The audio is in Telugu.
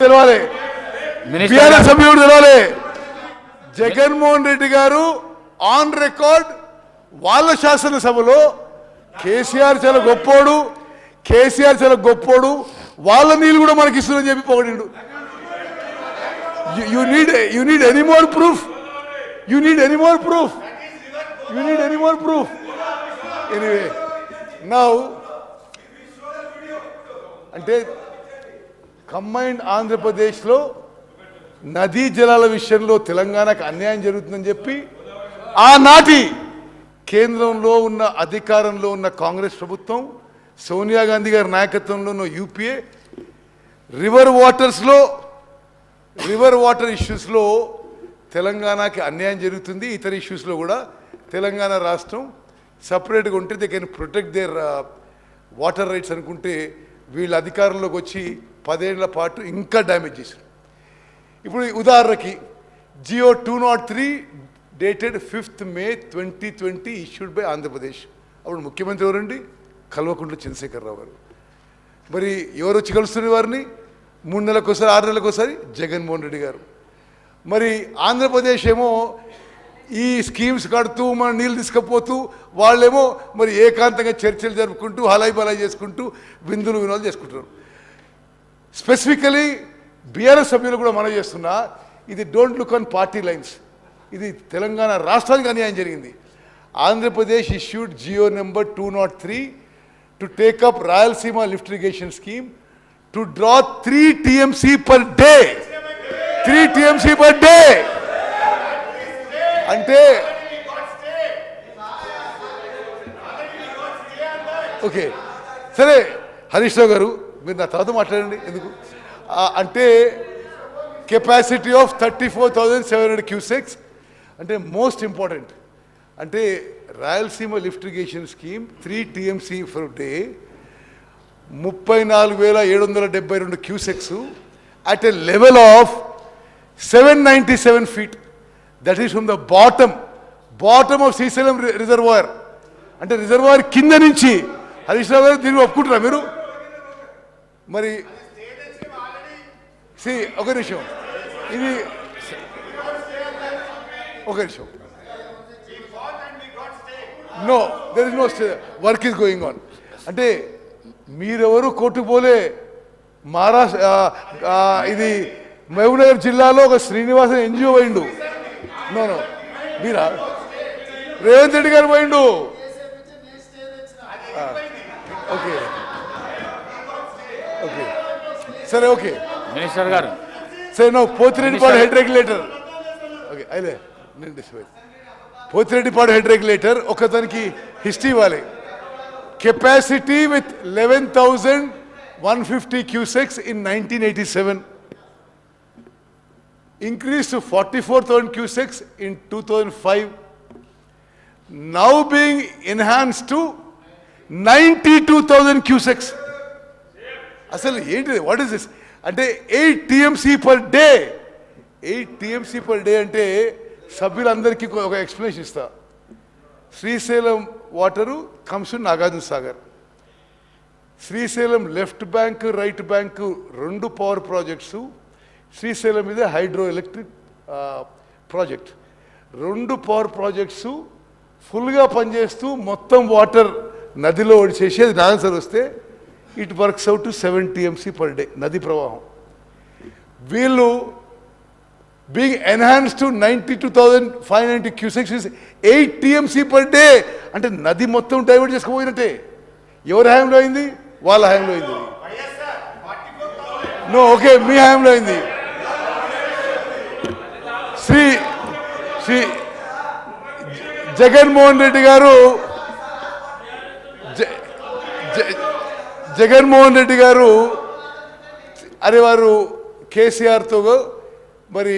తెలవాలి, బీఆర్ఎస్ సభ్యులు కూడా తెలవాలి. జగన్మోహన్ రెడ్డి గారు ఆన్ రికార్డ్ వాళ్ళ శాసనసభలో కేసీఆర్ చాలా గొప్పోడు, వాళ్ళ నీళ్ళు కూడా మనకి ఇస్తుందని చెప్పి పొగిడిండు. You need any more proof? Anyway, now అంటే కంబైన్డ్ ఆంధ్రప్రదేశ్లో నదీ జలాల విషయంలో తెలంగాణకు అన్యాయం జరుగుతుందని చెప్పి ఆనాటి కేంద్రంలో ఉన్న అధికారంలో ఉన్న కాంగ్రెస్ ప్రభుత్వం, సోనియా గాంధీ గారి నాయకత్వంలో ఉన్న యూపీఏ రివర్ వాటర్ ఇష్యూస్లో తెలంగాణకి అన్యాయం జరుగుతుంది. ఇతర ఇష్యూస్లో కూడా తెలంగాణ రాష్ట్రం సపరేట్గా ఉంటే they can protect there water rides అనుకుంటే వీళ్ళ అధికారంలోకి వచ్చి 10 ఏళ్ల పాటు ఇంకా డ్యామేజ్ చేశారు. ఇప్పుడు ఉదాహరణకి GO 203 dated 5th May 2020 issued by Andhra Pradesh. అప్పుడు ముఖ్యమంత్రి ఎవరండి? కల్వకుంట్ల చంద్రశేఖరరావు గారు. మరి ఎవరు వచ్చి కలుస్తున్న వారిని? 3 నెలలకోసారి 6 నెలలకోసారి జగన్మోహన్ రెడ్డి గారు. మరి ఆంధ్రప్రదేశ్ ఏమో ఈ స్కీమ్స్ కడుతూ మన నీళ్ళు తీసుకుపోతూ, వాళ్ళేమో మరి ఏకాంతంగా చర్చలు జరుపుకుంటూ హలాయి బలాయి చేసుకుంటూ వినోదాలు చేసుకుంటున్నారు. స్పెసిఫికలీ బీఆర్ఎస్ సభ్యులు కూడా మనం చేస్తున్నా, ఇది don't look on party lines, ఇది తెలంగాణ రాష్ట్రానికి అన్యాయం జరిగింది. Andhra Pradesh issued GO number 203 to take up Rayalaseema lift irrigation scheme to draw 3 TMC per day. 3 TMC per day అంటే ఓకే సరే, హరీష్ రావు గారు మీరు నా తర్వాత మాట్లాడండి. ఎందుకు అంటే కెపాసిటీ ఆఫ్ 34,700 క్యూసెక్స్ అంటే మోస్ట్ ఇంపార్టెంట్. అంటే Rayalaseema lift irrigation scheme 3 TMC for day 34,772 cusecs at a level of 797 feet. That is from the bottom of Srisalam reservoir. అంటే రిజర్వాయర్ కింద నుంచి. హరీష్ రావు గారు దీన్ని ఒప్పుకుంటారా మీరు? మరి ఒక నిమిషం, ఇది ఒక నిమిషం. No, there is no stay, work is going on. అంటే మీరెవరు కోర్టుకు పోలే. మహారాష్ట్ర ఇది మహబూబ్నగర్ జిల్లాలో ఒక శ్రీనివాసన్ NGO పోయిండు. నో మీరా? రేవంత్ రెడ్డి గారు పోయిండు. ఓకే సరే, ఓకే మినిస్టర్ గారు సరే. No Pothireddypadu head regulator. Okay అయితే నేను డిస్పైజ్ పోతిరెడ్డిపాడు హెడ్ రెగ్యులేటర్ ఒకదానికి హిస్టరీ ఇవ్వాలి. Capacity with 11,150 cusecs in 1987. increased to 44,000 cusecs in 2005, now being enhanced to 92,000 cusecs. అసలు ఏంటిది? What is this? అంటే 8 TMC per day. 8 TMC per day అంటే సభ్యులందరికీ ఒక ఎక్స్ప్లెనేషన్ ఇస్తా. Srisailam water comes to Nagarjuna Sagar. Srisailam left bank right bank 2 power projects. Srisailam మీద hydro electric project. 2 power projects ఫుల్గా పనిచేస్తూ మొత్తం వాటర్ నదిలో ఒడిచేసి అది ఆన్సర్ వస్తే it works out to 7 TMC per day నది ప్రవాహం. వీళ్ళు being enhance to 92,590 cusecs 8 TMC per day అంటే నది మొత్తం డైవర్ట్ చేసుకుపోయినట్టే. ఎవరి హయాంలో అయింది? వాళ్ళ హయాంలో అయింది. నో, ఓకే, మీ హయాంలో అయింది. శ్రీ జగన్మోహన్ రెడ్డి గారు అరే వారు కేసీఆర్తో మరి